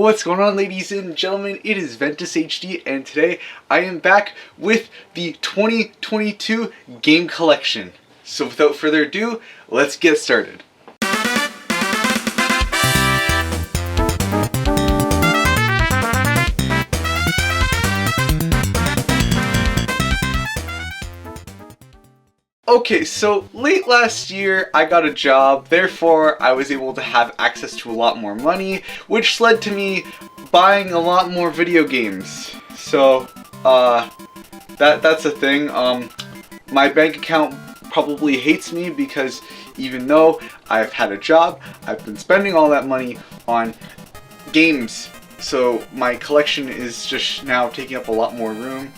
What's going on, ladies and gentlemen? It is Ventus HD, and today I am back with the 2022 game collection. So without further ado, let's get started. Okay, so late last year I got a job, therefore I was able to have access to a lot more money, which led to me buying a lot more video games. So, that's a thing. My bank account probably hates me because even though I've had a job, I've been spending all that money on games. So my collection is just now taking up a lot more room.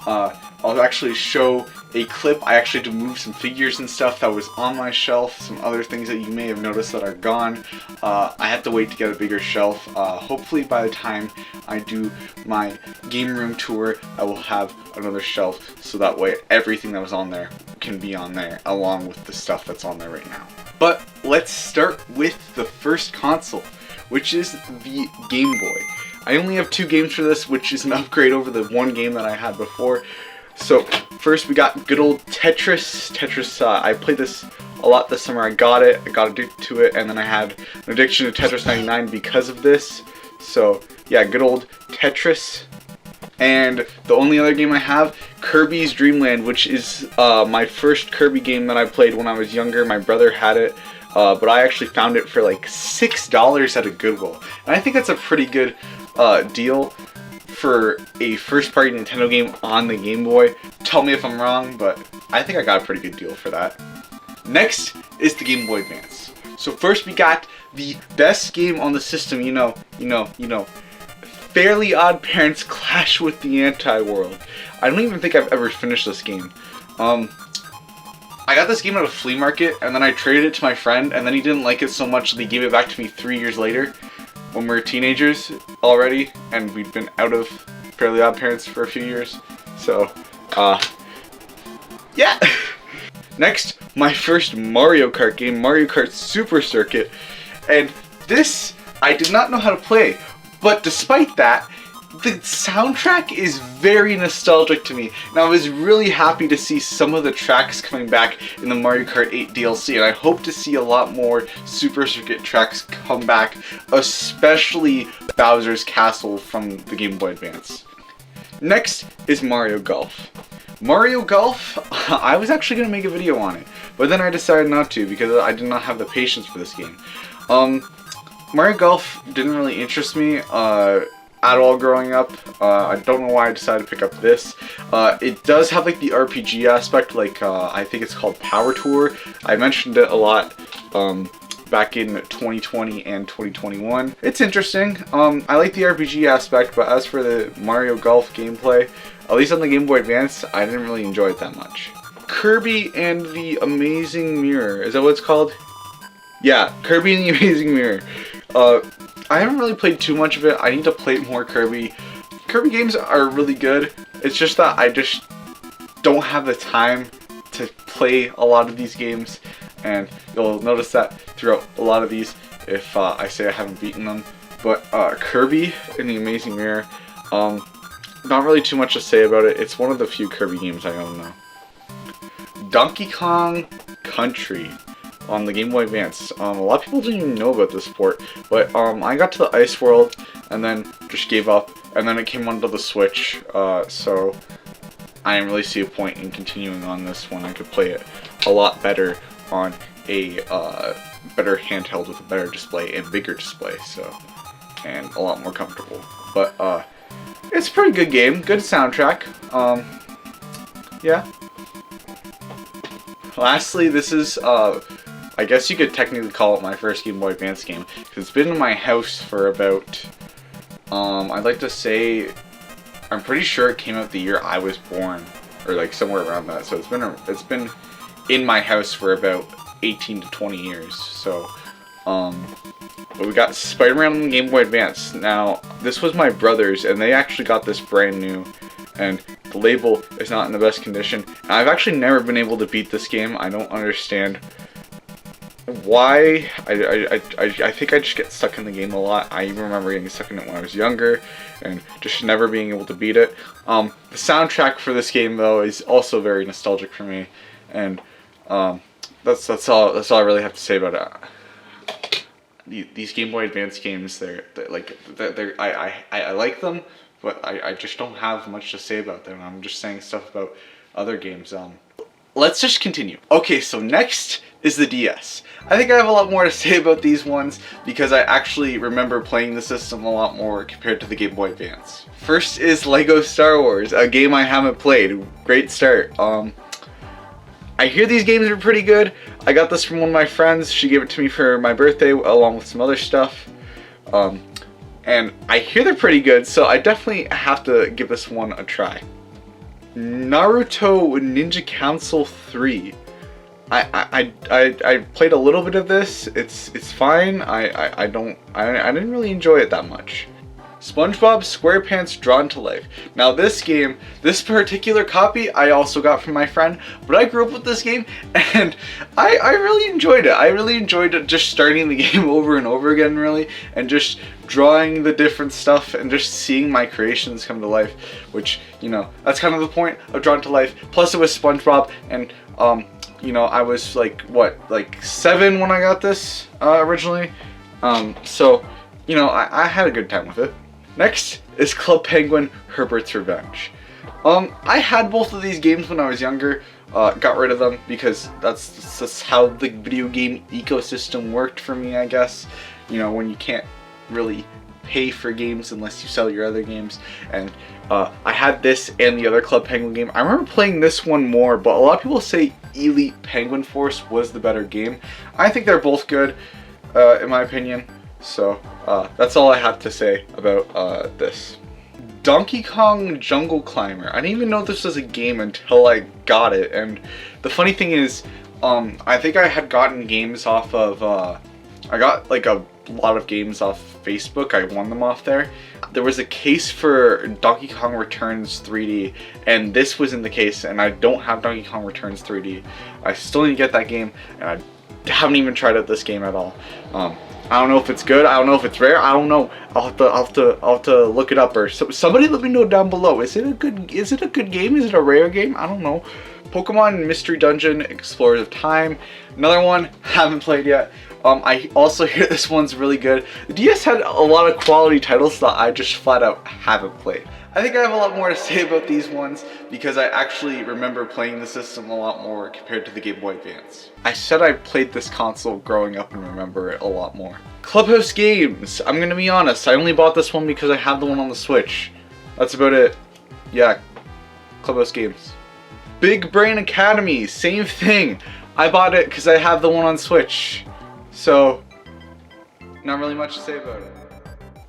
I'll actually show a clip. I actually had to move some figures and stuff that was on my shelf, some other things that you may have noticed that are gone. I have to wait to get a bigger shelf. Hopefully by the time I do my game room tour, I will have another shelf, so that way everything that was on there can be on there, along with the stuff that's on there right now. But let's start with the first console, which is the Game Boy. I only have two games for this, which is an upgrade over the one game that I had before. So first we got good old Tetris. I played this a lot this summer. I got addicted to it, and then I had an addiction to Tetris 99 because of this. So yeah, good old Tetris. And the only other game I have, Kirby's Dreamland, which is my first Kirby game that I played when I was younger. My brother had it, but I actually found it for like $6 at a Goodwill. And I think that's a pretty good deal for a first-party Nintendo game on the Game Boy. Tell me if I'm wrong, but I think I got a pretty good deal for that. Next is the Game Boy Advance. So first we got the best game on the system, you know, Fairly Odd Parents Clash with the Anti-World. I don't even think I've ever finished this game. I got this game at a flea market, and then I traded it to my friend, and then he didn't like it so much that he gave it back to me 3 years later, when we were teenagers already, and we'd been out of Fairly Odd Parents for a few years. So, yeah. Next, my first Mario Kart game, Mario Kart Super Circuit, and this I did not know how to play, but despite that, the soundtrack is very nostalgic to me, and I was really happy to see some of the tracks coming back in the Mario Kart 8 DLC, and I hope to see a lot more Super Circuit tracks come back, especially Bowser's Castle from the Game Boy Advance. Next is Mario Golf. Mario Golf, I was actually going to make a video on it, but then I decided not to because I did not have the patience for this game. Mario Golf didn't really interest me at all growing up. I don't know why I decided to pick up this. It does have like the RPG aspect, like I think it's called Power Tour. I mentioned it a lot back in 2020 and 2021. It's interesting. I like the RPG aspect, but as for the Mario Golf gameplay, at least on the Game Boy Advance, I didn't really enjoy it that much. Kirby and the Amazing Mirror, is that what it's called? Yeah, Kirby and the Amazing Mirror. I haven't really played too much of it. I need to play more Kirby. Kirby games are really good. It's just that I just don't have the time to play a lot of these games, and you'll notice that throughout a lot of these if I say I haven't beaten them. But Kirby and the Amazing Mirror, not really too much to say about it. It's one of the few Kirby games I own now. Donkey Kong Country on the Game Boy Advance. A lot of people didn't even know about this port, but I got to the Ice World and then just gave up, and then it came onto the Switch, so I didn't really see a point in continuing on this when I could play it a lot better on a better handheld with a better display and bigger display, so, and a lot more comfortable. But it's a pretty good game, good soundtrack. Yeah. Lastly, this is I guess you could technically call it my first Game Boy Advance game, because it's been in my house for about, I'd like to say, I'm pretty sure it came out the year I was born, or like somewhere around that, so it's been in my house for about 18 to 20 years, so, but we got Spider-Man on the Game Boy Advance. Now, this was my brother's, and they actually got this brand new, and the label is not in the best condition, and I've actually never been able to beat this game. I don't understand why, I think I just get stuck in the game a lot. I even remember getting stuck in it when I was younger and just never being able to beat it. The soundtrack for this game though is also very nostalgic for me, and that's all I really have to say about it. These Game Boy Advance games, I like them, but I just don't have much to say about them. I'm just saying stuff about other games. Let's just continue. Okay, so next is the DS. I think I have a lot more to say about these ones because I actually remember playing the system a lot more compared to the Game Boy Advance. First is Lego Star Wars, a game I haven't played. Great start. I hear these games are pretty good. I got this from one of my friends. She gave it to me for my birthday along with some other stuff. And I hear they're pretty good, so I definitely have to give this one a try. Naruto Ninja Council 3. I played a little bit of this. It's fine. I didn't really enjoy it that much. SpongeBob SquarePants Drawn to Life. Now this game, this particular copy I also got from my friend, but I grew up with this game and I really enjoyed it. I really enjoyed it, just starting the game over and over again really, and just drawing the different stuff and just seeing my creations come to life, which, you know, that's kind of the point of Drawn to Life. Plus it was SpongeBob, and you know, I was like 7 when I got this originally, so you know, I had a good time with it. Next is Club Penguin Herbert's Revenge. I had both of these games when I was younger, got rid of them because that's how the video game ecosystem worked for me, I guess. You know, when you can't really pay for games unless you sell your other games. And I had this and the other Club Penguin game. I remember playing this one more, but a lot of people say Elite Penguin Force was the better game. I think they're both good, in my opinion. So that's all I have to say about this. Donkey Kong Jungle Climber. I didn't even know this was a game until I got it. And the funny thing is, I think I had gotten games off of, I got like a lot of games off Facebook. I won them off there. There was a case for Donkey Kong Returns 3D, and this was in the case, and I don't have Donkey Kong Returns 3D. I still need to get that game, and I haven't even tried out this game at all. I don't know if it's good. I don't know if it's rare. I don't know. I'll have to look it up, or somebody let me know down below. Is it a good game? Is it a rare game? I don't know. Pokemon Mystery Dungeon Explorers of Time. Another one, haven't played yet. I also hear this one's really good. The DS had a lot of quality titles that I just flat out haven't played. I think I have a lot more to say about these ones because I actually remember playing the system a lot more compared to the Game Boy Advance. I said I played this console growing up and remember it a lot more. Clubhouse Games. I'm gonna be honest, I only bought this one because I had the one on the Switch. That's about it. Yeah, Clubhouse Games. Big Brain Academy, same thing. I bought it because I have the one on Switch. So, not really much to say about it.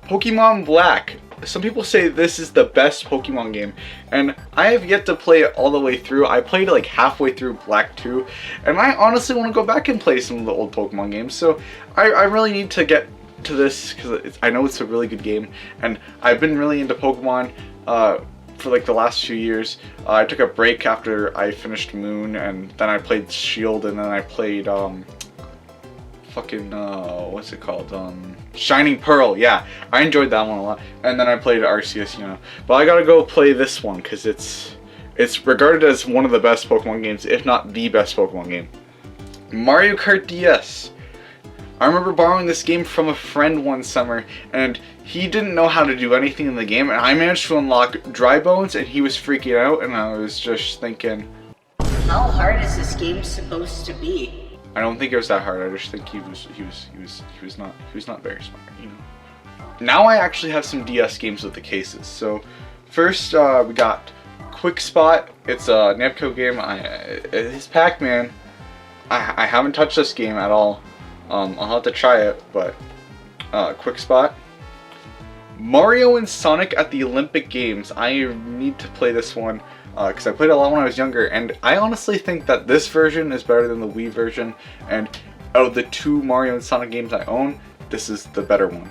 Pokemon Black. Some people say this is the best Pokemon game, and I have yet to play it all the way through. I played it like halfway through Black 2, and I honestly want to go back and play some of the old Pokemon games, so I really need to get to this because I know it's a really good game, and I've been really into Pokemon for like the last few years. I took a break after I finished Moon, and then I played Shield, and then I played what's it called? Shining Pearl. Yeah, I enjoyed that one a lot. And then I played Arceus, you know. But I gotta go play this one because it's regarded as one of the best Pokemon games, if not the best Pokemon game. Mario Kart DS. I remember borrowing this game from a friend one summer, and he didn't know how to do anything in the game, and I managed to unlock Dry Bones, and he was freaking out, and I was just thinking, how hard is this game supposed to be? I don't think it was that hard. I just think he was not very smart, you know. Now I actually have some DS games with the cases. So first we got Quick Spot. It's a Namco game. It's Pac-Man. I haven't touched this game at all. I'll have to try it, but Quick Spot. Mario and Sonic at the Olympic Games. I need to play this one because I played it a lot when I was younger, and I honestly think that this version is better than the Wii version, and out of the two Mario and Sonic games I own, this is the better one.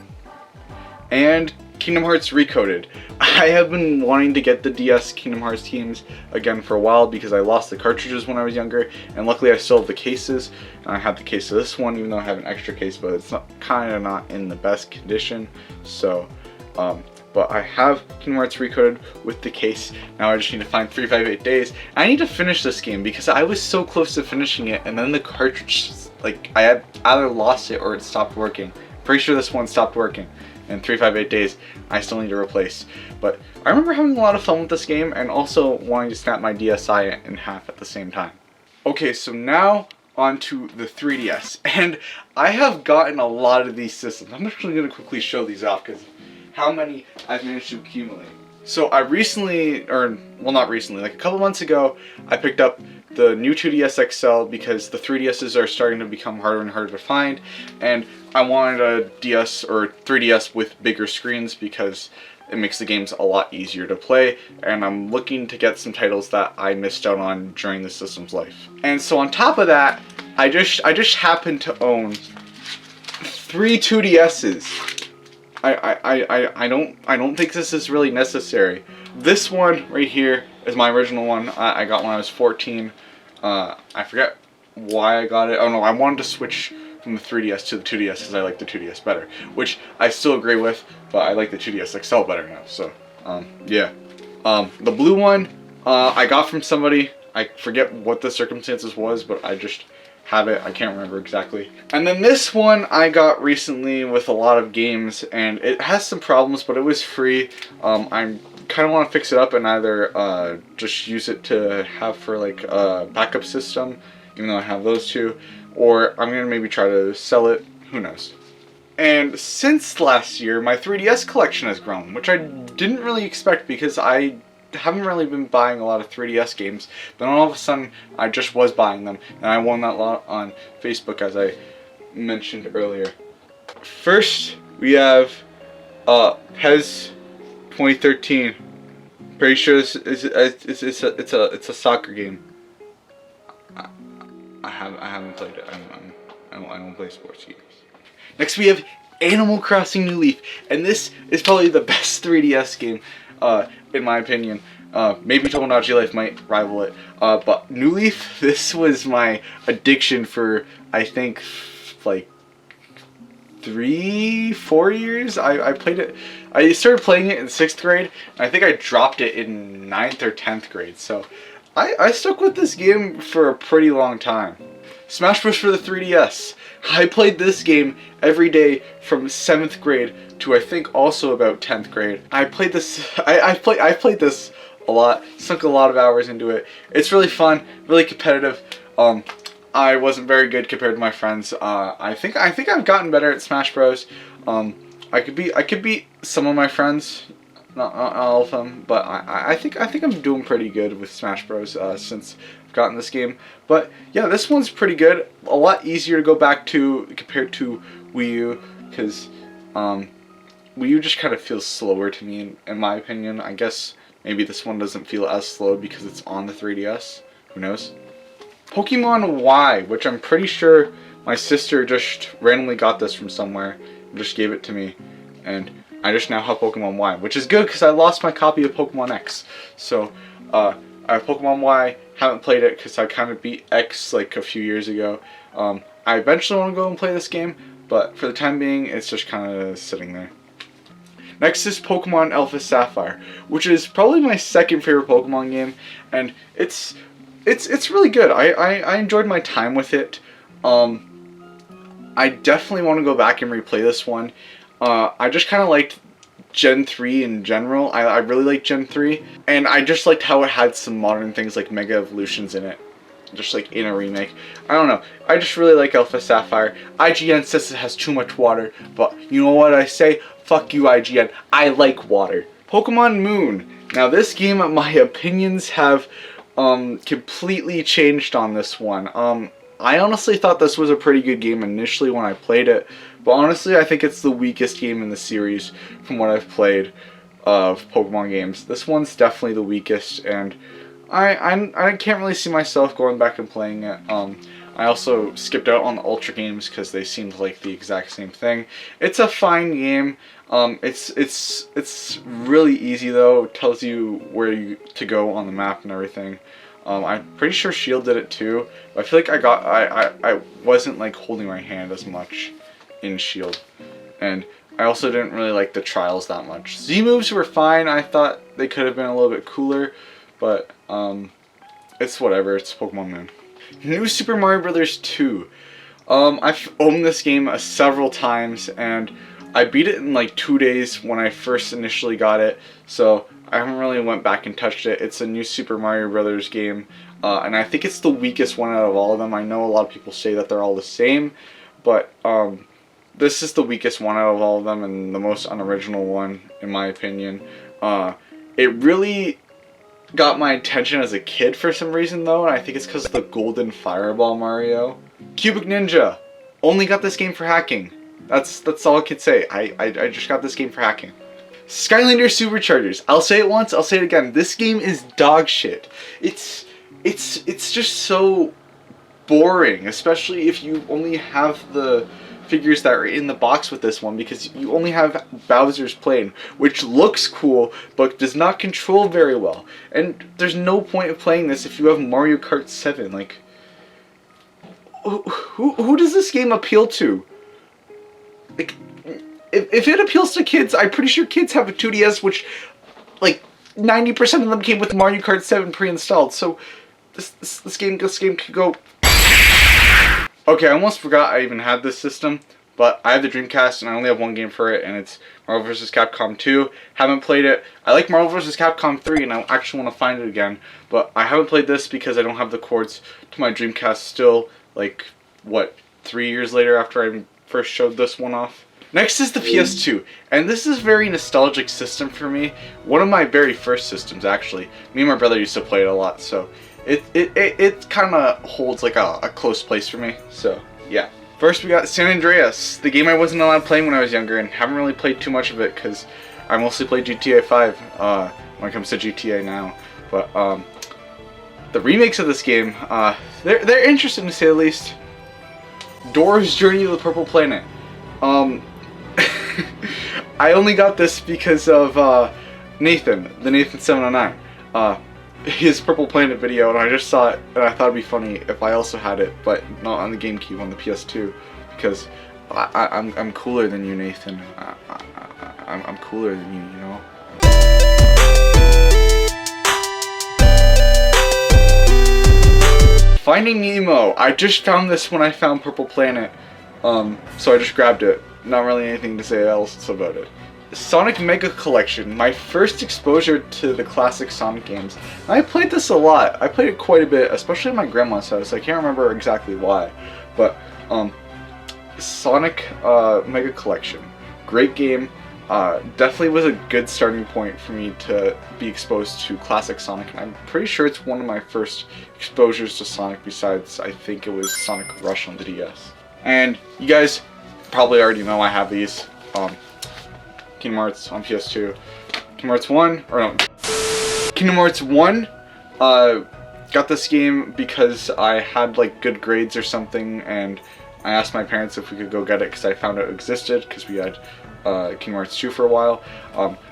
And Kingdom Hearts Recoded. I have been wanting to get the DS Kingdom Hearts games again for a while because I lost the cartridges when I was younger, and luckily I still have the cases. And I have the case of this one, even though I have an extra case, but it's kind of not in the best condition. So, but I have Kingdom Hearts Recoded with the case. Now I just need to find 358 Days. I need to finish this game because I was so close to finishing it, and then the cartridge, like, I had either lost it or it stopped working. Pretty sure this one stopped working. And 358 Days, I still need to replace. But I remember having a lot of fun with this game and also wanting to snap my DSi in half at the same time. Okay, so now onto the 3DS. And I have gotten a lot of these systems. I'm actually going to quickly show these off because how many I've managed to accumulate. So I recently, or well, not recently, like a couple months ago, I picked up the new 2DS XL because the 3DSs are starting to become harder and harder to find, and I wanted a DS or 3DS with bigger screens because it makes the games a lot easier to play, and I'm looking to get some titles that I missed out on during the system's life. And so on top of that, I just happen to own 3 2DSs. I don't think this is really necessary. This one right here is my original one. I got when I was 14. I forget why I got it. Oh no, I wanted to switch from the 3DS to the 2DS because I like the 2DS better, which I still agree with, but I like the 2DS XL better now. So yeah. The blue one I got from somebody. I forget what the circumstances was, but I just have it. I can't remember exactly. And then this one I got recently with a lot of games, and it has some problems, but it was free. I kind of want to fix it up and either just use it to have for like a backup system, even though I have those two, or I'm gonna maybe try to sell it. Who knows? And since last year, my 3DS collection has grown, which I didn't really expect because I haven't really been buying a lot of 3DS games, but all of a sudden I just was buying them, and I won that lot on Facebook, as I mentioned earlier. First we have PES 2013. Pretty sure this is it's a soccer game. I haven't played it. I don't play sports games. Next we have Animal Crossing New Leaf, and this is probably the best 3DS game in my opinion. Maybe Tomodachi Life might rival it, but New Leaf, this was my addiction for I think like 3-4 years. I played it. I started playing it in 6th grade, and I think I dropped it in 9th or 10th grade. So I stuck with this game for a pretty long time. Smash Bros. For the 3DS. I played this game every day from 7th grade to I think also about 10th grade. I played this. I played this a lot. Sunk a lot of hours into it. It's really fun, really competitive. I wasn't very good compared to my friends. I think I've gotten better at Smash Bros. I could beat some of my friends, not all of them, but I think I'm doing pretty good with Smash Bros. Since I've gotten this game. But yeah, this one's pretty good. A lot easier to go back to compared to Wii U, because Wii U just kind of feels slower to me, in my opinion. I guess maybe this one doesn't feel as slow because it's on the 3DS. Who knows? Pokemon Y, which I'm pretty sure my sister just randomly got this from somewhere and just gave it to me, and I just now have Pokemon Y, which is good because I lost my copy of Pokemon X. So I have Pokemon Y, haven't played it because I kind of beat X like a few years ago. I eventually want to go and play this game, but for the time being it's just kind of sitting there. Next is Pokemon Alpha Sapphire, which is probably my second favorite Pokemon game, and it's really good. I enjoyed my time with it. I definitely want to go back and replay this one. I just kind of liked Gen 3 in general. I really liked Gen 3, and I just liked how it had some modern things like Mega Evolutions in it, just like in a remake. I don't know. I just really like Alpha Sapphire. IGN says it has too much water, but you know what I say? Fuck you, IGN. I like water. Pokemon Moon. Now this game, my opinions have completely changed on this one. I honestly thought this was a pretty good game initially when I played it, but honestly I think it's the weakest game in the series from what I've played of Pokemon games. This one's definitely the weakest, and I can't really see myself going back and playing it. I also skipped out on the Ultra games because they seemed like the exact same thing. It's a fine game. It's really easy though. It tells you where to go on the map and everything. I'm pretty sure Shield did it too. But I feel like I wasn't like holding my hand as much in Shield, and I also didn't really like the trials that much. Z moves were fine. I thought they could have been a little bit cooler, but it's whatever. It's Pokemon Moon. New Super Mario Bros. 2. I've owned this game several times, and I beat it in like 2 days when I first initially got it, so I haven't really went back and touched it. It's a new Super Mario Bros. Game, and I think it's the weakest one out of all of them. I know a lot of people say that they're all the same, but this is the weakest one out of all of them and the most unoriginal one, in my opinion. It really got my attention as a kid for some reason though, and I think it's because of the Golden Fireball Mario. Cubic Ninja. Only got this game for hacking. That's all I could say. I just got this game for hacking. Skylander Superchargers. I'll say it once, I'll say it again. This game is dog shit. It's just so boring, especially if you only have the figures that are in the box with this one, because you only have Bowser's plane, which looks cool but does not control very well. And there's no point of playing this if you have Mario Kart 7. Like, who does this game appeal to? Like, if it appeals to kids, I'm pretty sure kids have a 2DS, which like 90% of them came with Mario Kart 7 pre-installed. So this game could go. Okay, I almost forgot I even had this system, but I have the Dreamcast and I only have one game for it, and it's Marvel vs. Capcom 2. Haven't played it. I like Marvel vs. Capcom 3 and I actually want to find it again, but I haven't played this because I don't have the cords to my Dreamcast still, like, what, 3 years later after I first showed this one off. Next is the PS2, and this is a very nostalgic system for me. One of my very first systems, actually. Me and my brother used to play it a lot, so it kind of holds like a close place for me, so yeah. First we got San Andreas, the game I wasn't allowed playing when I was younger, and haven't really played too much of it because I mostly play GTA 5 when it comes to GTA now. But the remakes of this game, they're interesting to say the least. Dora's Journey to the Purple Planet. I only got this because of Nathan, the Nathan 709. His Purple Planet video, and I just saw it and I thought it'd be funny if I also had it, but not on the GameCube, on the PS2, because I'm cooler than you, Nathan. I'm cooler than you, you know? Finding Nemo. I just found this when I found Purple Planet, so I just grabbed it. Not really anything to say else about it. Sonic Mega Collection, my first exposure to the classic Sonic games. I played this a lot. I played it quite a bit, especially at my grandma's house. I can't remember exactly why, but Sonic Mega Collection, great game. Definitely was a good starting point for me to be exposed to classic Sonic, and I'm pretty sure it's one of my first exposures to Sonic, besides I think it was Sonic Rush on the DS. And you guys probably already know I have these. Kingdom Hearts on PS2. Kingdom Hearts 1, or no, Kingdom Hearts 1, got this game because I had like good grades or something, and I asked my parents if we could go get it because I found out it existed, because we had Kingdom Hearts 2 for a while.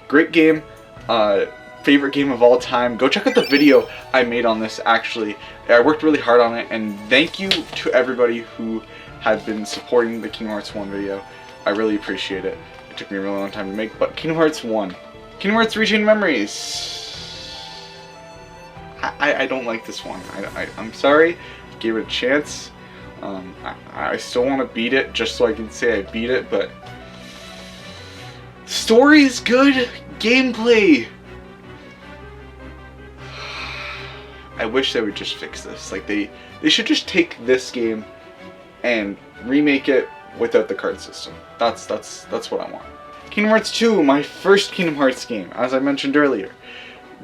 Great game, favorite game of all time. Go check out the video I made on this, actually. I worked really hard on it, and thank you to everybody who had been supporting the Kingdom Hearts 1 video. I really appreciate it. It took me a really long time to make, but Kingdom Hearts 1. Kingdom Hearts Rechained Memories. I don't like this one. I'm sorry. Gave it a chance. I still want to beat it just so I can say I beat it, but story is good. Gameplay. I wish they would just fix this. Like they should just take this game and remake it without the card system. That's what I want. Kingdom Hearts 2, my first Kingdom Hearts game, as I mentioned earlier.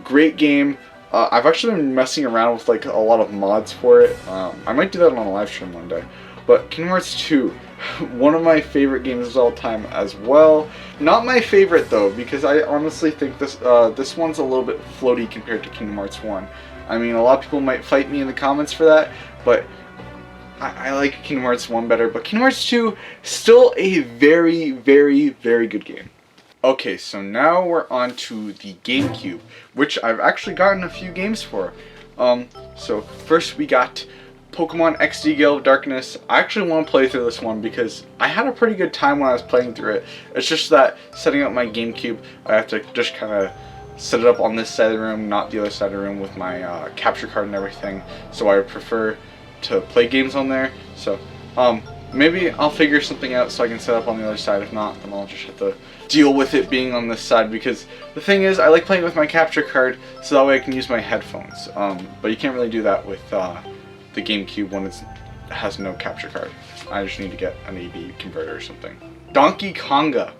Great game. I've actually been messing around with like a lot of mods for it. I might do that on a live stream one day. But Kingdom Hearts 2, one of my favorite games of all time as well. Not my favorite though, because I honestly think this one's a little bit floaty compared to Kingdom Hearts 1. I mean, a lot of people might fight me in the comments for that, but I like Kingdom Hearts 1 better, but Kingdom Hearts 2, still a very, very, very good game. Okay, so now we're on to the GameCube, which I've actually gotten a few games for. So first we got Pokemon XD Gale of Darkness. I actually want to play through this one because I had a pretty good time when I was playing through it. It's just that setting up my GameCube, I have to just kind of set it up on this side of the room, not the other side of the room with my capture card and everything. So I would prefer to play games on there. So maybe I'll figure something out so I can set up on the other side. If not, then I'll just have to deal with it being on this side, because the thing is, I like playing with my capture card so that way I can use my headphones. But you can't really do that with the GameCube when it has no capture card. I just need to get an AV converter or something. Donkey Konga.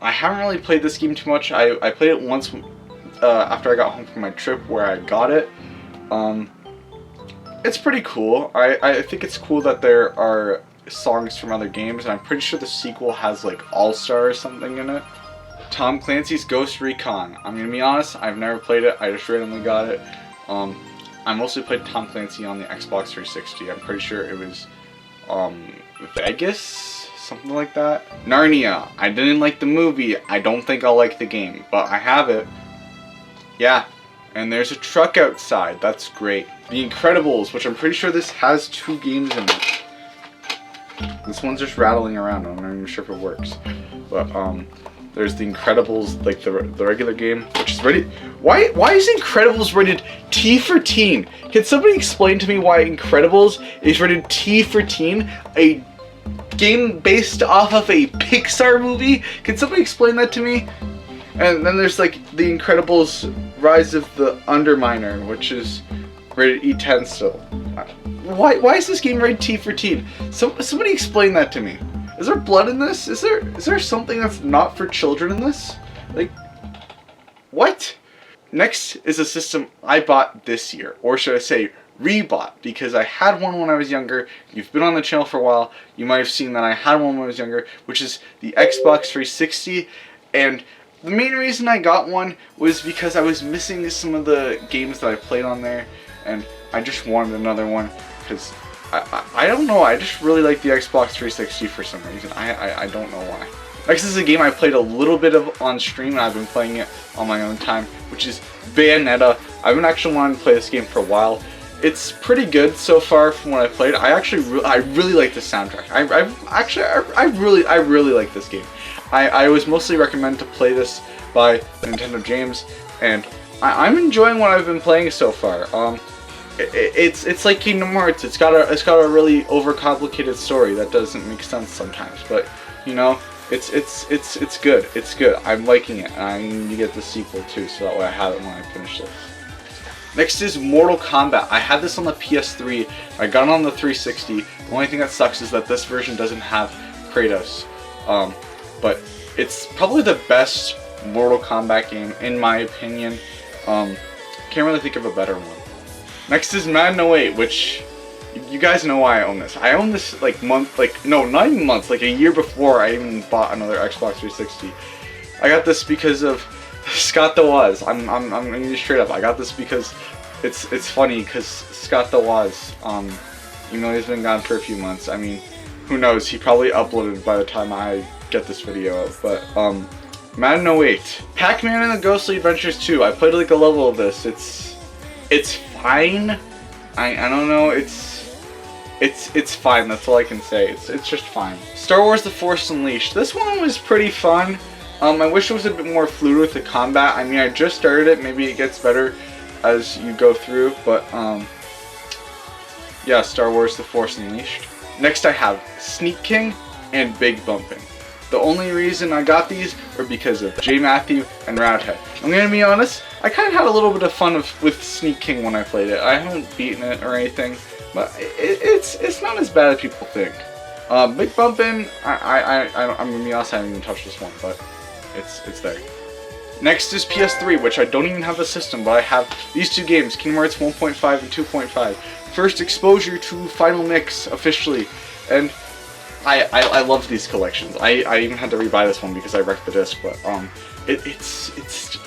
I haven't really played this game too much. I played it once after I got home from my trip where I got it. It's pretty cool. I think it's cool that there are songs from other games, and I'm pretty sure the sequel has like All-Star or something in it. Tom Clancy's Ghost Recon. I'm gonna be honest, I've never played it. I just randomly got it. I mostly played Tom Clancy on the Xbox 360. I'm pretty sure it was Vegas, something like that. Narnia. I didn't like the movie. I don't think I'll like the game, but I have it. Yeah. And there's a truck outside. That's great. The Incredibles, which I'm pretty sure this has 2 games in it. This one's just rattling around. I'm not even sure if it works. But there's the Incredibles, like the regular game, which is rated. Why is Incredibles rated T for teen? Can somebody explain to me why Incredibles is rated T for teen? A game based off of a Pixar movie? Can somebody explain that to me? And then there's like the Incredibles Rise of the Underminer, which is rated E10 still. Why is this game rated T for teen? Somebody explain that to me. Is there blood in this? Is there something that's not for children in this? Like, what? Next is a system I bought this year, or should I say rebought, because I had one when I was younger. You've been on the channel for a while, you might have seen that I had one when I was younger, which is the Xbox 360, and the main reason I got one was because I was missing some of the games that I played on there, and I just wanted another one, because I don't know, I just really like the Xbox 360 for some reason. I don't know why. Next is a game I played a little bit of on stream, and I've been playing it on my own time, which is Bayonetta. I've been actually wanting to play this game for a while. It's pretty good so far from what I played. I really like the soundtrack. I really like this game. I was mostly recommended to play this by Nintendo James, and I'm enjoying what I've been playing so far. It's like Kingdom Hearts. It's got a really overcomplicated story that doesn't make sense sometimes, but you know, it's good. It's good. I'm liking it, and I need to get the sequel too, so that way I have it when I finish this. Next is Mortal Kombat. I had this on the PS3. I got it on the 360. The only thing that sucks is that this version doesn't have Kratos. But it's probably the best Mortal Kombat game in my opinion. Can't really think of a better one. Next is Madden 08, which you guys know why I own this. I own this like not even months, like a year before I even bought another Xbox 360. I got this because of Scott the Woz. I'm gonna be straight up. I got this because it's funny because Scott the Woz, you know, he's been gone for a few months. I mean, who knows? He probably uploaded by the time I get this video out. But Madden 08, Pac-Man and the Ghostly Adventures 2. I played like a level of this. It's fine. I don't know. It's fine. That's all I can say. It's just fine. Star Wars: The Force Unleashed. This one was pretty fun. I wish it was a bit more fluid with the combat. I mean, I just started it. Maybe it gets better as you go through. But yeah, Star Wars: The Force Unleashed. Next, I have Sneak King and Big Bumpin'. The only reason I got these were because of J. Matthew and Radhead. I'm gonna be honest, I kind of had a little bit of fun with Sneak King when I played it. I haven't beaten it or anything, but it's not as bad as people think. Big Bumpin', I'm gonna be honest, I haven't even touched this one, but it's there. Next is PS3, which I don't even have the system, but I have these 2 games, Kingdom Hearts 1.5 and 2.5. First exposure to Final Mix officially, and I love these collections. I even had to rebuy this one because I wrecked the disc, but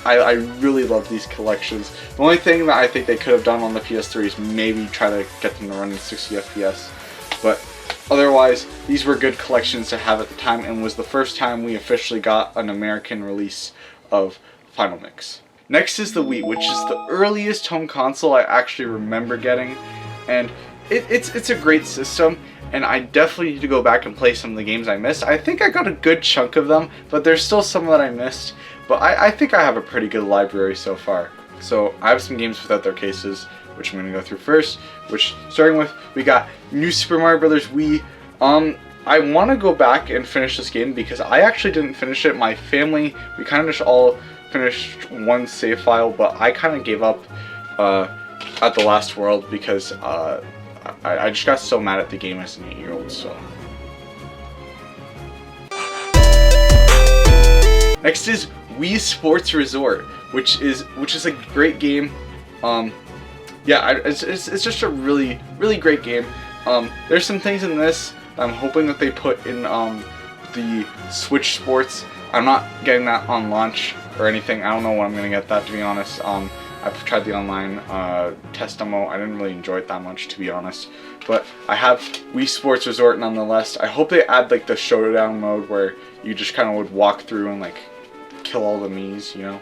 I really love these collections. The only thing that I think they could have done on the PS3 is maybe try to get them to run in 60 FPS. But otherwise, these were good collections to have at the time, and was the first time we officially got an American release of Final Mix. Next is the Wii, which is the earliest home console I actually remember getting, and it's a great system, and I definitely need to go back and play some of the games I missed. I think I got a good chunk of them, but there's still some that I missed, but I think I have a pretty good library so far. So I have some games without their cases, which I'm going to go through first, which, starting with, we got New Super Mario Bros. Wii. I want to go back and finish this game because I actually didn't finish it. My family, we kind of just all finished one save file, but I kind of gave up at the last world because I just got so mad at the game as an 8-year-old, so. Next is Wii Sports Resort, which is a great game. Yeah, it's just a really great game. There's some things in this I'm hoping that they put in the Switch Sports. I'm not getting that on launch or anything. I don't know when I'm gonna get that, to be honest. I've tried the online test demo. I didn't really enjoy it that much, to be honest. But I have Wii Sports Resort nonetheless. I hope they add like the showdown mode where you just kind of would walk through and like kill all the Miis, you know?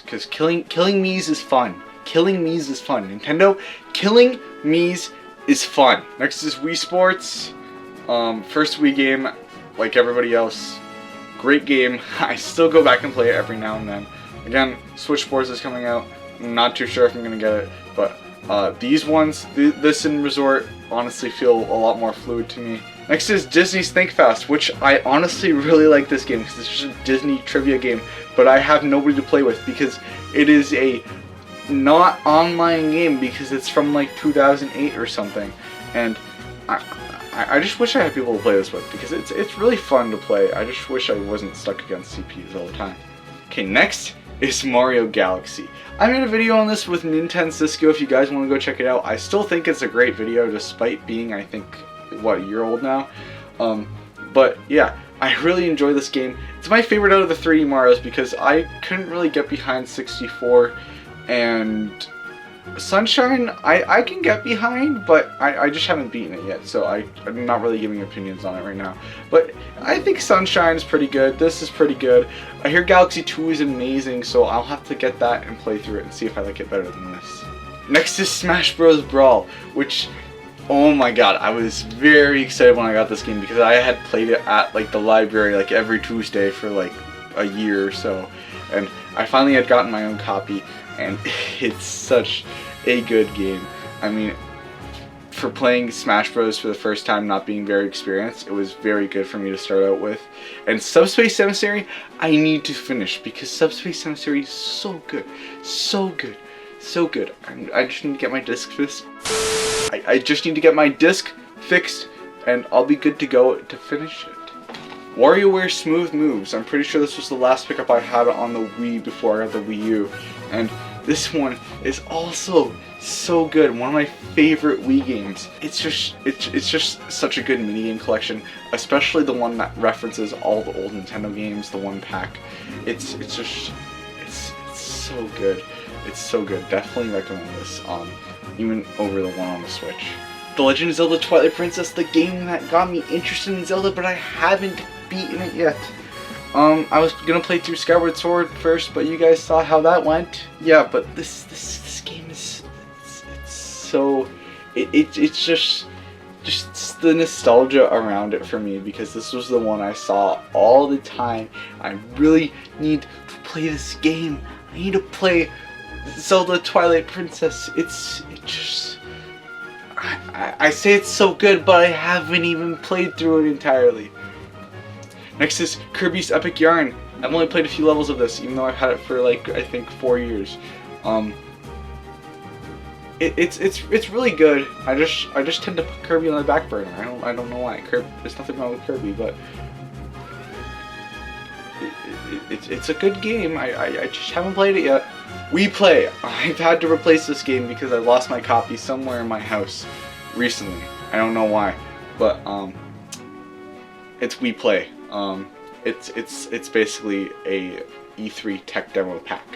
Because killing Miis is fun. Killing Miis is fun. Nintendo, killing Miis is fun. Next is Wii Sports. First Wii game, like everybody else. Great game. I still go back and play it every now and then. Again, Switch Sports is coming out. I'm not too sure if I'm going to get it, but these ones, this and Resort, honestly feel a lot more fluid to me. Next is Disney's Think Fast, which I honestly really like this game because it's just a Disney trivia game, but I have nobody to play with because it is a not online game because it's from like 2008 or something, and I just wish I had people to play this with because it's really fun to play. I just wish I wasn't stuck against CPUs all the time. Okay, next is Mario Galaxy. I made a video on this with Nintendo Cisco if you guys want to go check it out. I still think it's a great video despite being, I think, what, a year old now? But yeah, I really enjoy this game. It's my favorite out of the 3D Marios because I couldn't really get behind 64 and Sunshine, I can get behind, but I just haven't beaten it yet, so I'm not really giving opinions on it right now. But I think Sunshine is pretty good. This is pretty good. I hear Galaxy 2 is amazing, so I'll have to get that and play through it and see if I like it better than this. Next is Smash Bros. Brawl, which, oh my god, I was very excited when I got this game because I had played it at like the library like every Tuesday for like a year or so, and I finally had gotten my own copy, and it's such a good game. I mean, for playing Smash Bros. For the first time, not being very experienced, it was very good for me to start out with. And Subspace Emissary, I need to finish because Subspace Emissary is so good, so good, so good. I just need to get my disc fixed. I just need to get my disc fixed, and I'll be good to go to finish it. WarioWare Smooth Moves. I'm pretty sure this was the last pickup I had on the Wii before I got the Wii U, and this one is also so good. One of my favorite Wii games. It's just such a good minigame collection, especially the one that references all the old Nintendo games, the one pack. It's so good. It's so good. Definitely recommend this. Even over the one on the Switch. The Legend of Zelda Twilight Princess, the game that got me interested in Zelda, but I haven't beaten it yet. I was gonna play through Skyward Sword first, but you guys saw how that went. Yeah, but this game is it's just the nostalgia around it for me because this was the one I saw all the time. I really need to play this game. I need to play Zelda Twilight Princess. I say it's so good, but I haven't even played through it entirely. Next is Kirby's Epic Yarn. I've only played a few levels of this, even though I've had it for like I think 4 years. It's really good. I just tend to put Kirby on the back burner. I don't know why. There's nothing wrong with Kirby, but it's a good game. I just haven't played it yet. Wii Play. I've had to replace this game because I lost my copy somewhere in my house recently. I don't know why, but it's Wii Play. It's basically a E3 tech demo pack.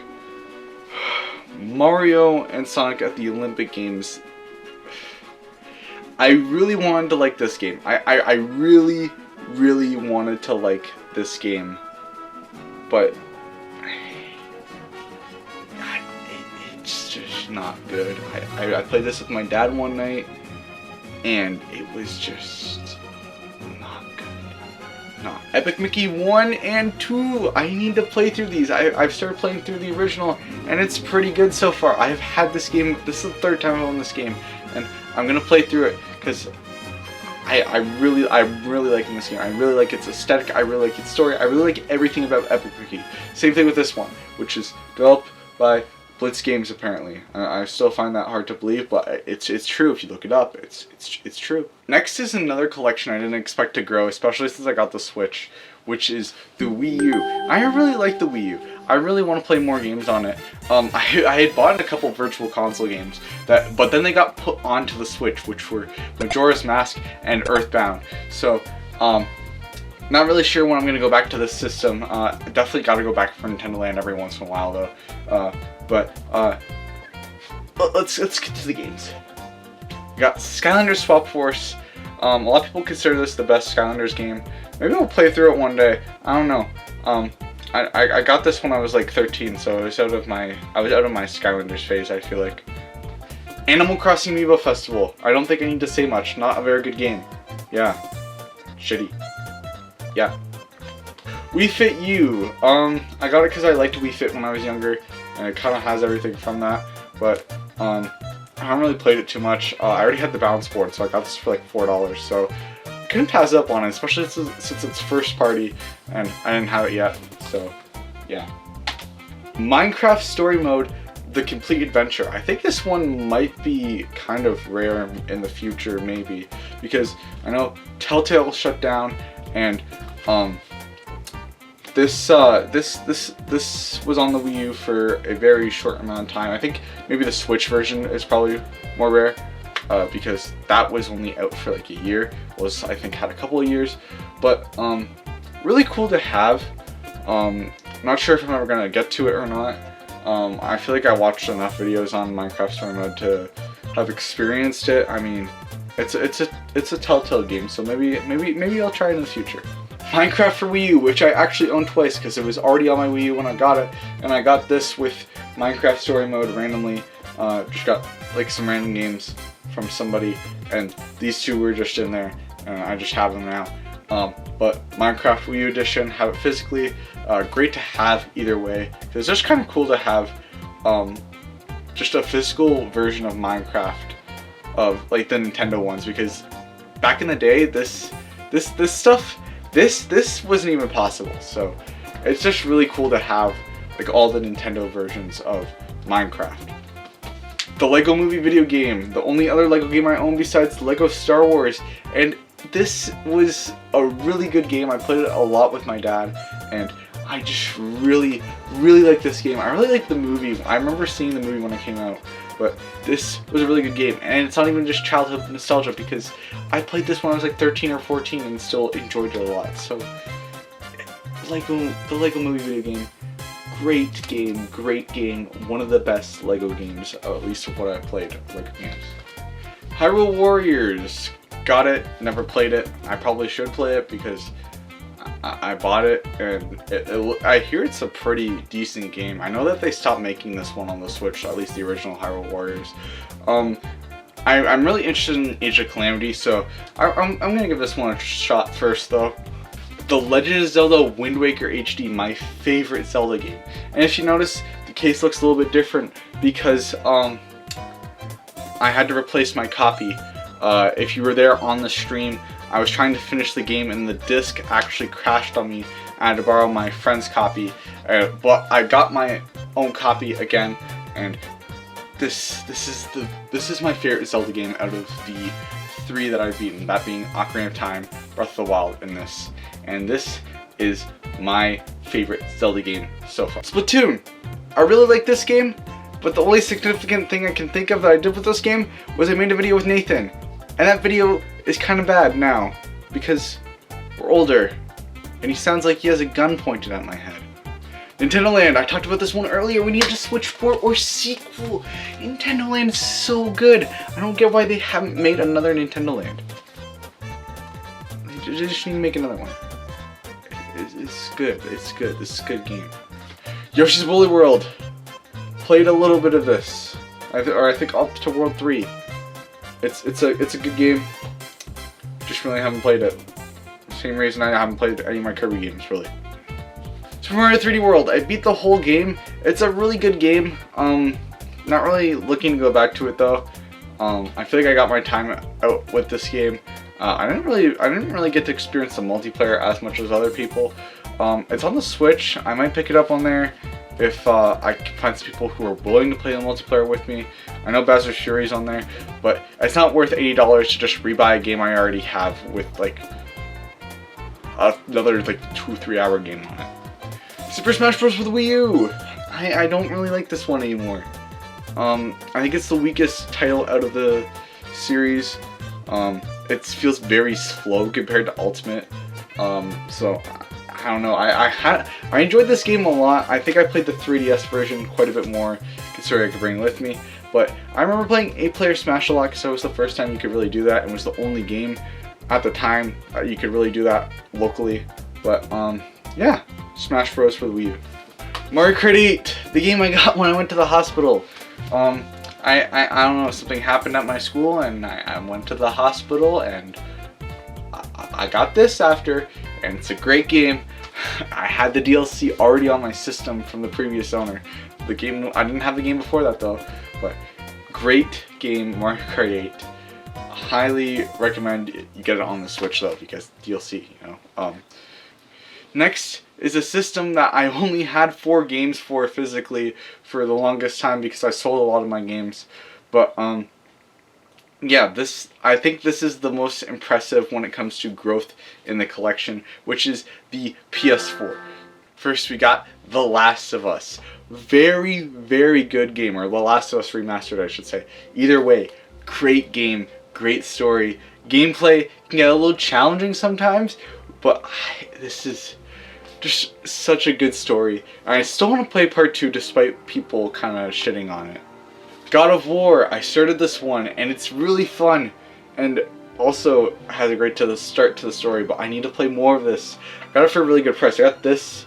Mario and Sonic at the Olympic Games. I really wanted to like this game. I really, really wanted to like this game, but it's just not good. I played this with my dad one night, and it was just not good. No. Epic Mickey 1 and 2. I need to play through these. I've started playing through the original, and it's pretty good so far. I have had this game. This is the third time I've owned this game, and I'm gonna play through it because I'm really liking this game. I really like its aesthetic. I really like its story. I really like everything about Epic Mickey. Same thing with this one, which is developed by Blitz Games apparently. I still find that hard to believe, but it's true if you look it up. It's true. Next is another collection I didn't expect to grow, especially since I got the Switch, which is the Wii U. I really like the Wii U. I really want to play more games on it. I had bought a couple virtual console games but then they got put onto the Switch, which were Majora's Mask and Earthbound. So not really sure when I'm gonna go back to this system. Definitely got to go back for Nintendo Land every once in a while though. But let's get to the games. We got Skylanders Swap Force. A lot of people consider this the best Skylanders game. Maybe I'll play through it one day. I don't know. I got this when I was like 13, so I was out of my Skylanders phase, I feel like. Animal Crossing Amiibo Festival. I don't think I need to say much. Not a very good game. Yeah. Shitty. Yeah. Wii Fit U. I got it because I liked Wii Fit when I was younger, and it kind of has everything from that. But I haven't really played it too much. I already had the balance board, so I got this for like $4. So couldn't pass up on it, especially since it's first party, and I didn't have it yet. So yeah. Minecraft Story Mode, The Complete Adventure. I think this one might be kind of rare in the future, maybe, because I know Telltale shut down, and this was on the Wii U for a very short amount of time. I think maybe the Switch version is probably more rare, because that was only out for like a year. I think had a couple of years, but really cool to have. Not sure if I'm ever gonna get to it or not. I feel like I watched enough videos on Minecraft Story Mode to have experienced it. I mean, it's a Telltale game, so maybe I'll try it in the future. Minecraft for Wii U, which I actually owned twice because it was already on my Wii U when I got it, and I got this with Minecraft Story Mode randomly. Just got like some random games from somebody, and these two were just in there, and I just have them now. But Minecraft Wii U Edition, have it physically. Great to have either way. It's just kind of cool to have just a physical version of Minecraft, of like the Nintendo ones, because back in the day, this stuff, this wasn't even possible. So it's just really cool to have like all the Nintendo versions of Minecraft. The Lego Movie video game, the only other Lego game I own besides Lego Star Wars, and this was a really good game. I played it a lot with my dad, and I just really like this game. I really like the movie. I remember seeing the movie when it came out, but this was a really good game, and it's not even just childhood nostalgia because I played this when I was like 13 or 14 and still enjoyed it a lot. So the Lego Movie video game, great game, one of the best Lego games, at least of what I've played Lego games. Hyrule Warriors, got it, never played it. I probably should play it because I bought it, and I hear it's a pretty decent game. I know that they stopped making this one on the Switch, at least the original Hyrule Warriors. I'm really interested in Age of Calamity, so I'm gonna give this one a shot first though. The Legend of Zelda Wind Waker HD, my favorite Zelda game. And if you notice, the case looks a little bit different because I had to replace my copy. If you were there on the stream, I was trying to finish the game and the disc actually crashed on me. I had to borrow my friend's copy, but I got my own copy again, and this is my favorite Zelda game out of the 3 that I've beaten, that being Ocarina of Time, Breath of the Wild, and this. And this is my favorite Zelda game so far. Splatoon! I really like this game, but the only significant thing I can think of that I did with this game was I made a video with Nathan. And that video is kind of bad now, because we're older, and he sounds like he has a gun pointed at my head. Nintendo Land, I talked about this one earlier. We need a Switch port or sequel. Nintendo Land is so good. I don't get why they haven't made another Nintendo Land. They just need to make another one. It's good. It's good. This is a good game. Yoshi's Woolly World. Played a little bit of this. I think up to World 3. It's a good game. Just really haven't played it. Same reason I haven't played any of my Kirby games, really. Super Mario 3D World. I beat the whole game. It's a really good game. Not really looking to go back to it though. I feel like I got my time out with this game. I didn't really get to experience the multiplayer as much as other people. It's on the Switch. I might pick it up on there if I can find some people who are willing to play the multiplayer with me. I know Bowser's Fury's on there, but it's not worth $80 to just rebuy a game I already have with like another like 2-3 hour game on it. Super Smash Bros. For the Wii U. I don't really like this one anymore. I think it's the weakest title out of the series. It feels very slow compared to Ultimate. So I don't know. I enjoyed this game a lot. I think I played the 3DS version quite a bit more, considering I could bring it with me. But I remember playing 8-player Smash a lot because that was the first time you could really do that, and was the only game at the time you could really do that locally. But yeah, Smash Bros. For the Wii U. Mario Kart 8, the game I got when I went to the hospital. I don't know, something happened at my school and I went to the hospital and I got this after, and it's a great game. I had the DLC already on my system from the previous owner. The game, I didn't have the game before that though, but great game, Mario Kart 8. Highly recommend you get it on the Switch though, because DLC, you know. Next is a system that I only had 4 games for physically for the longest time because I sold a lot of my games. But yeah, I think this is the most impressive when it comes to growth in the collection, which is the PS4. First we got The Last of Us. Very, very good game, or The Last of Us Remastered I should say. Either way, great game, great story. Gameplay can get a little challenging sometimes, but this is just such a good story. And I still want to play part 2 despite people kind of shitting on it. God of War, I started this one and it's really fun and also has a great start to the story, but I need to play more of this. Got it for a really good price. I got this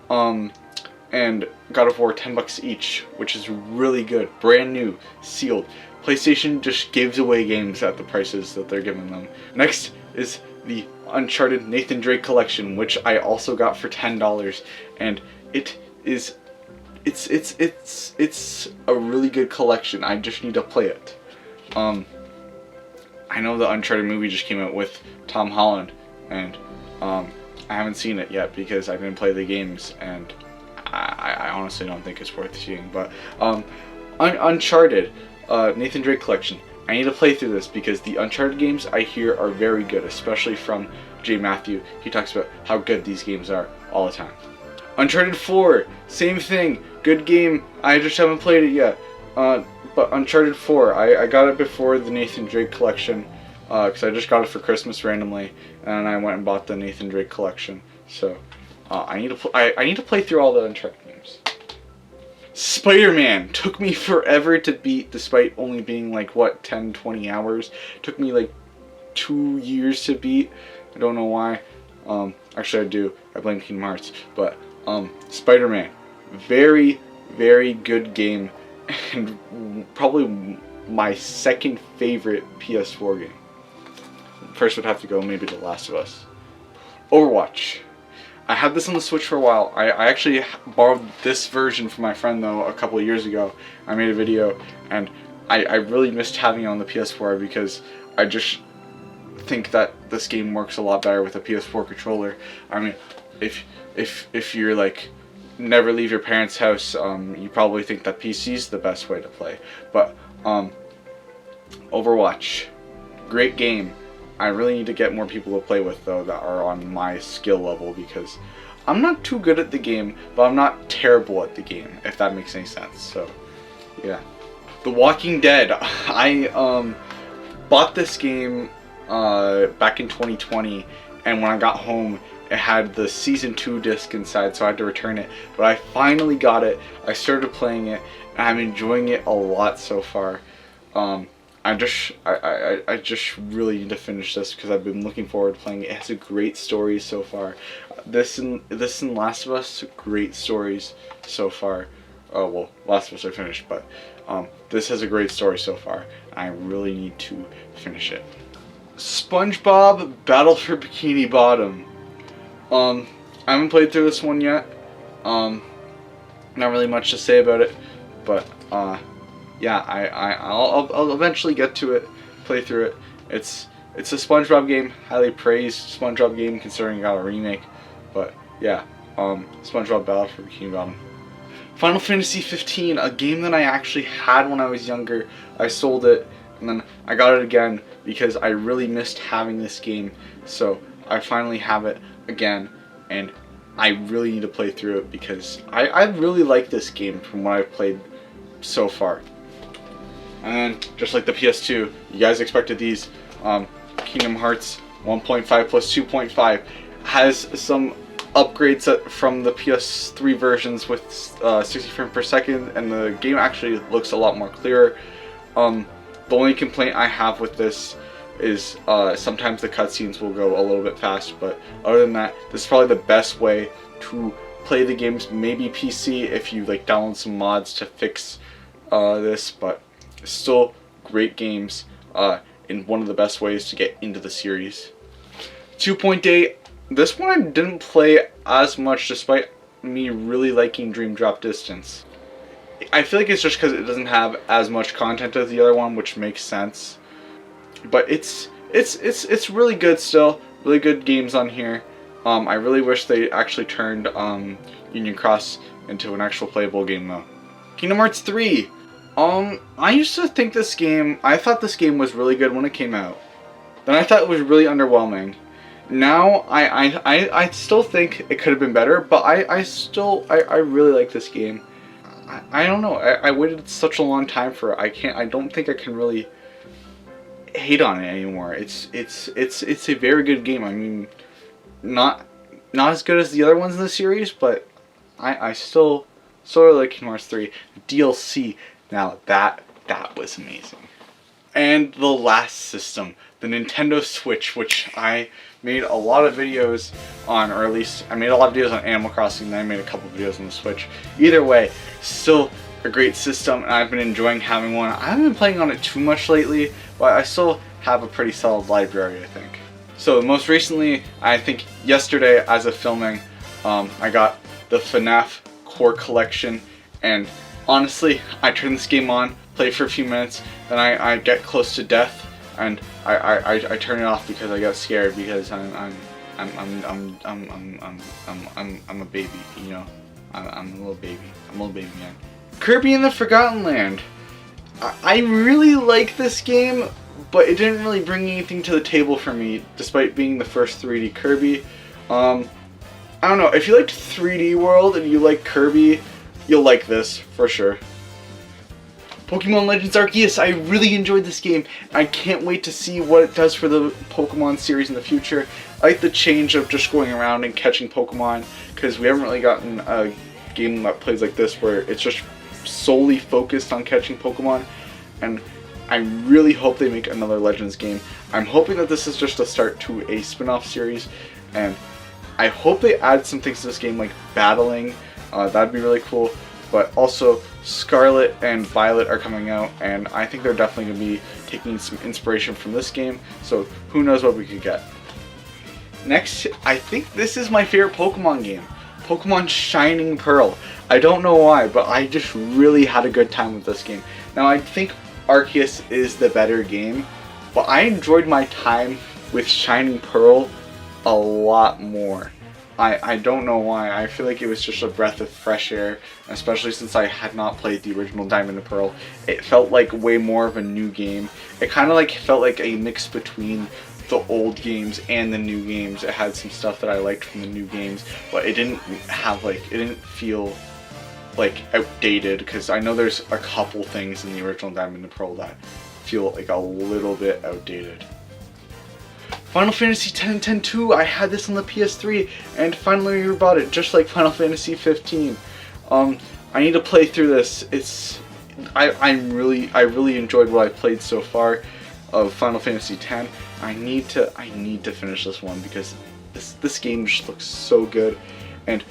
and God of War $10 each, which is really good. Brand new, sealed. PlayStation just gives away games at the prices that they're giving them. Next is the Uncharted Nathan Drake collection, which I also got for $10, and it's a really good collection. I just need to play it. I know the Uncharted movie just came out with Tom Holland, and I haven't seen it yet because I didn't play the games, and I honestly don't think it's worth seeing. But Uncharted Nathan Drake collection. I need to play through this because the Uncharted games I hear are very good, especially from Jay Matthew. He talks about how good these games are all the time. Uncharted 4, same thing, good game. I just haven't played it yet. But Uncharted 4, I got it before the Nathan Drake collection because I just got it for Christmas randomly, and I went and bought the Nathan Drake collection. So I need to play through all the Uncharted games. Spider-Man took me forever to beat, despite only being like what, 10-20 hours. Took me like 2 years to beat. I don't know why. Actually I do. I blame Kingdom Hearts. But Spider-Man, very, very good game, and probably my second favorite PS4 game. First would have to go maybe The Last of Us. Overwatch. I had this on the Switch for a while. I actually borrowed this version from my friend though a couple of years ago. I made a video, and I really missed having it on the PS4 because I just think that this game works a lot better with a PS4 controller. I mean, if you're like never leave your parents' house, you probably think that PC is the best way to play. But Overwatch, great game. I really need to get more people to play with though that are on my skill level, because I'm not too good at the game, but I'm not terrible at the game, if that makes any sense. So yeah. The Walking Dead. I bought this game back in 2020, and when I got home it had the Season 2 disc inside, so I had to return it. But I finally got it. I started playing it, and I'm enjoying it a lot so far. I just really need to finish this because I've been looking forward to playing it. It has a great story so far. This and Last of Us, great stories so far. Oh well, Last of Us I finished, but this has a great story so far. I really need to finish it. SpongeBob Battle for Bikini Bottom. I haven't played through this one yet. Not really much to say about it, but yeah, I'll eventually get to it, play through it. It's a SpongeBob game, highly praised SpongeBob game considering it got a remake. But yeah, SpongeBob Battle for Bikini Bottom. Final Fantasy 15, a game that I actually had when I was younger. I sold it and then I got it again because I really missed having this game. So I finally have it again, and I really need to play through it because I really like this game from what I've played so far. And then, just like the PS2, you guys expected these. Kingdom Hearts 1.5 plus 2.5 has some upgrades from the PS3 versions with 60 frames per second, and the game actually looks a lot more clearer. The only complaint I have with this is sometimes the cutscenes will go a little bit fast, but other than that, this is probably the best way to play the games. Maybe PC if you like download some mods to fix this, but still great games in one of the best ways to get into the series. 2.8, this one I didn't play as much despite me really liking Dream Drop Distance. I feel like it's just because it doesn't have as much content as the other one, which makes sense. But it's really good still. Really good games on here. I really wish they actually turned Union Cross into an actual playable game though. Kingdom Hearts 3. I used to think I thought this game was really good when it came out. Then I thought it was really underwhelming. Now I still think it could have been better, but I really like this game. I don't know. I waited such a long time for it. I don't think I can really hate on it anymore. It's a very good game. I mean, not as good as the other ones in the series, but I still really like Kingdom Hearts 3. DLC, now that was amazing. And the last system, the Nintendo Switch, which I made a lot of videos on, or at least I made a lot of videos on Animal Crossing, and then I made a couple videos on the Switch. Either way, still a great system, and I've been enjoying having one. I haven't been playing on it too much lately, but I still have a pretty solid library, I think. So most recently, I think yesterday as of filming, I got the Fnaf Core Collection, and honestly, I turn this game on, play for a few minutes, then I get close to death, and I turn it off because I get scared because I'm a baby, you know. I'm a little baby. I'm a little baby man. Kirby and the Forgotten Land. I really like this game, but it didn't really bring anything to the table for me, despite being the first 3D Kirby. I don't know, if you liked 3D World and you like Kirby, you'll like this, for sure. Pokemon Legends Arceus, I really enjoyed this game. I can't wait to see what it does for the Pokemon series in the future. I like the change of just going around and catching Pokemon, because we haven't really gotten a game that plays like this where it's just solely focused on catching Pokemon, and I really hope they make another Legends game. I'm hoping that this is just a start to a spin-off series, and I hope they add some things to this game like battling. That'd be really cool. But also Scarlet and Violet are coming out, and I think they're definitely going to be taking some inspiration from this game, so who knows what we could get. Next, I think this is my favorite Pokemon game, Pokemon Shining Pearl. I don't know why, but I just really had a good time with this game. Now I think Arceus is the better game, but I enjoyed my time with Shining Pearl a lot more. I don't know why. I feel like it was just a breath of fresh air, especially since I had not played the original Diamond and Pearl. It felt like way more of a new game. It kind of like felt like a mix between the old games and the new games. It had some stuff that I liked from the new games, but it didn't feel like outdated, because I know there's a couple things in the original Diamond and Pearl that feel like a little bit outdated. Final Fantasy X and X-2, I had this on the PS3 and finally rebought it, just like Final Fantasy 15. I need to play through this. I really enjoyed what I played so far of Final Fantasy X. I need to finish this one because this game just looks so good, and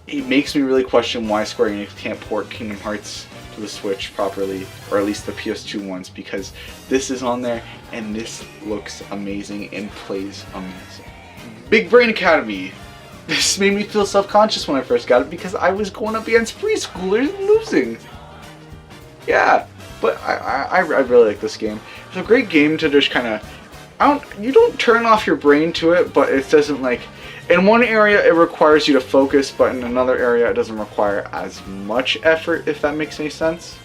it makes me really question why Square Enix can't port Kingdom Hearts to the Switch properly, or at least the PS2 ones, because this is on there and this looks amazing and plays amazing. Big Brain Academy. This made me feel self-conscious when I first got it because I was going up against preschoolers and losing. Yeah, but I really like this game. It's a great game to just kind of, you don't turn off your brain to it, but it doesn't like, in one area it requires you to focus, but in another area it doesn't require as much effort, if that makes any sense.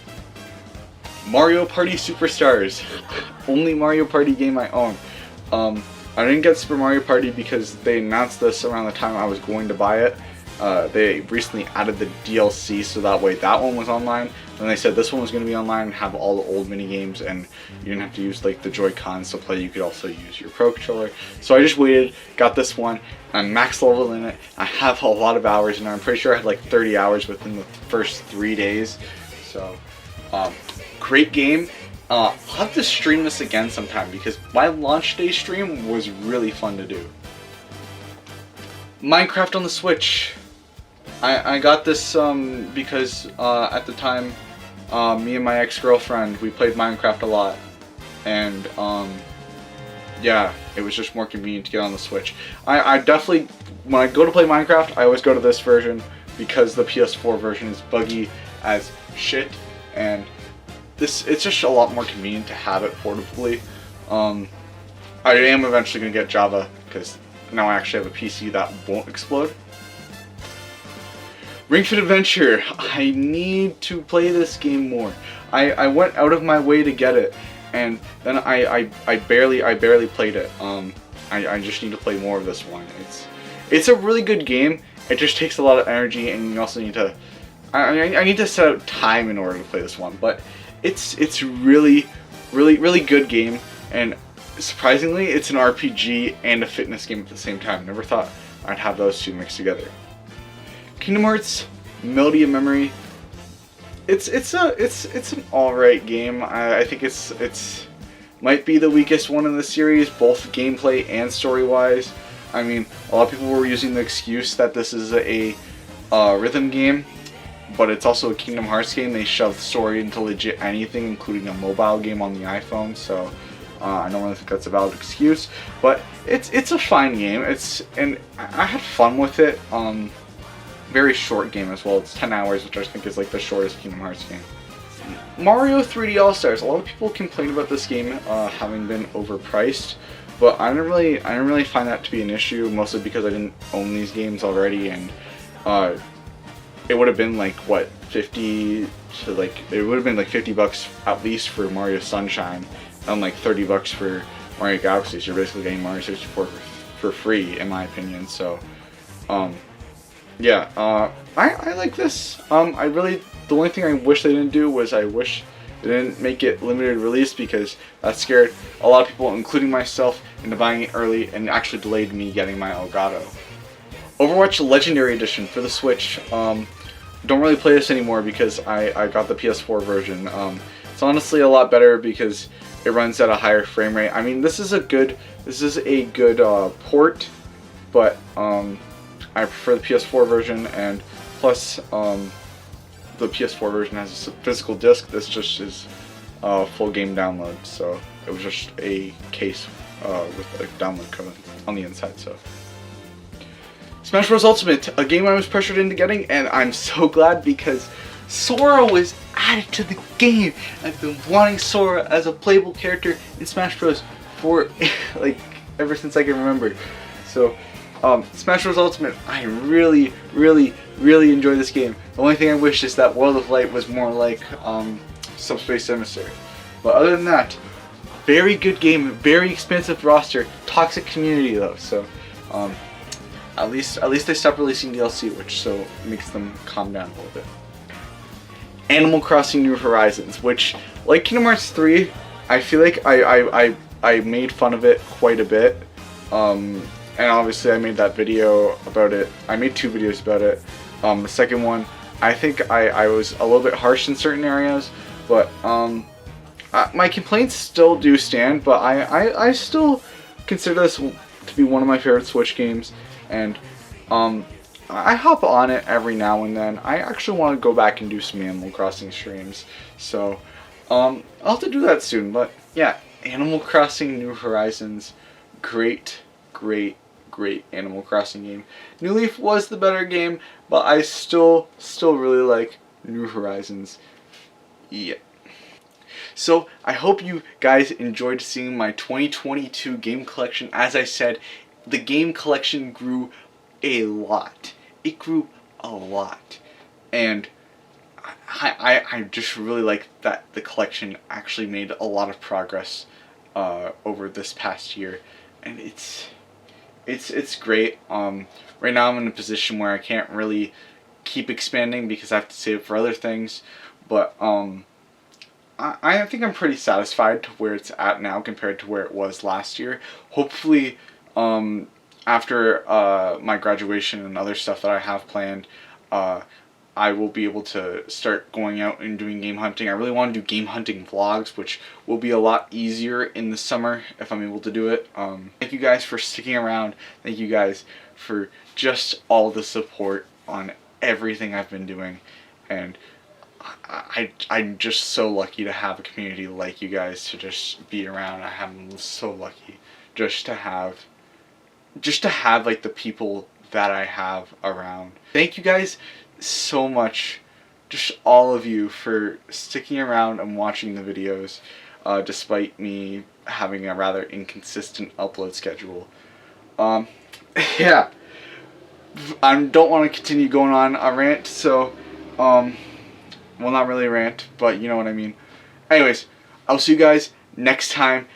Mario Party Superstars. Only Mario Party game I own. I didn't get Super Mario Party because they announced this around the time I was going to buy it. They recently added the DLC, so that way that one was online. Then they said this one was going to be online and have all the old mini games, and you didn't have to use like the Joy-Cons to play. You could also use your Pro Controller. So I just waited, got this one. I'm max level in it. I have a lot of hours, and I'm pretty sure I had like 30 hours within the first 3 days. So, great game. I'll have to stream this again sometime because my launch day stream was really fun to do. Minecraft on the Switch. I got this because at the time me and my ex-girlfriend, we played Minecraft a lot, and yeah, it was just more convenient to get on the Switch. I definitely, when I go to play Minecraft, I always go to this version because the PS4 version is buggy as shit, and it's just a lot more convenient to have it portably. I am eventually going to get Java because now I actually have a PC that won't explode. Ring Fit Adventure. I need to play this game more. I went out of my way to get it, and then I barely played it. I just need to play more of this one. It's a really good game. It just takes a lot of energy, and you also need to. I need to set out time in order to play this one, but it's really good game, and surprisingly, it's an RPG and a fitness game at the same time. Never thought I'd have those two mixed together. Kingdom Hearts Melody of Memory. It's an alright game. I think it's might be the weakest one in the series, both gameplay and story wise. I mean, a lot of people were using the excuse that this is a rhythm game, but it's also a Kingdom Hearts game. They shoved story into legit anything, including a mobile game on the iPhone. So I don't really think that's a valid excuse, but it's a fine game. And I had fun with it. Very short game as well. It's 10 hours, which I think is like the shortest Kingdom Hearts game. Mario 3D All-Stars. A lot of people complain about this game having been overpriced, but I didn't really find that to be an issue, mostly because I didn't own these games already, and it would have been like what, 50 to like, it would have been like $50 at least for Mario Sunshine, and like $30 for Mario Galaxy. So you're basically getting Mario 64 for free, in my opinion. So yeah, I like this. The only thing I wish they didn't do was I wish they didn't make it limited release, because that scared a lot of people, including myself, into buying it early and actually delayed me getting my Elgato. Overwatch Legendary Edition for the Switch. Don't really play this anymore because I got the PS4 version. It's honestly a lot better because it runs at a higher frame rate. I mean, this is a good port, but I prefer the PS4 version, and plus the PS4 version has a physical disc. This just is a full game download, so it was just a case with a download code on the inside. So Smash Bros. Ultimate, a game I was pressured into getting, and I'm so glad because Sora was added to the game. I've been wanting Sora as a playable character in Smash Bros. For like ever since I can remember. So Smash Bros. Ultimate, I really enjoy this game. The only thing I wish is that World of Light was more like Subspace Emissary. But other than that, very good game, very expensive roster, toxic community though. So at least they stopped releasing DLC, which so makes them calm down a little bit. Animal Crossing New Horizons, which, like Kingdom Hearts 3, I feel like I made fun of it quite a bit. And obviously I made that video about it. I made 2 videos about it. The second one, I think I was a little bit harsh in certain areas, but my complaints still do stand, but I still consider this to be one of my favorite Switch games, and I hop on it every now and then. I actually want to go back and do some Animal Crossing streams, so I'll have to do that soon. But yeah, Animal Crossing New Horizons, great Animal Crossing game. New Leaf was the better game, but I still really like New Horizons. Yeah. So I hope you guys enjoyed seeing my 2022 game collection. As I said, the game collection grew a lot. It grew a lot. And I just really like that the collection actually made a lot of progress over this past year. And it's great. Right now I'm in a position where I can't really keep expanding because I have to save it for other things. But I think I'm pretty satisfied to where it's at now compared to where it was last year. Hopefully, after my graduation and other stuff that I have planned, I will be able to start going out and doing game hunting. I really want to do game hunting vlogs, which will be a lot easier in the summer if I'm able to do it. Thank you guys for sticking around. Thank you guys for just all the support on everything I've been doing. And I'm just so lucky to have a community like you guys to just be around. I'm so lucky just to have like the people that I have around. Thank you guys so much, just all of you, for sticking around and watching the videos, despite me having a rather inconsistent upload schedule. Yeah, I don't want to continue going on a rant, so well, not really a rant, but you know what I mean. Anyways, I'll see you guys next time.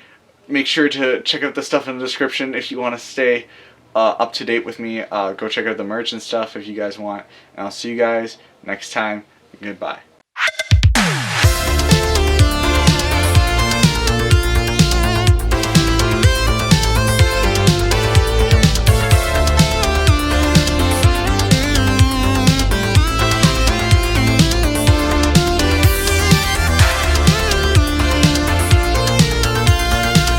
Make sure to check out the stuff in the description if you want to stay up to date with me. Go check out the merch and stuff if you guys want. And I'll see you guys next time. Goodbye.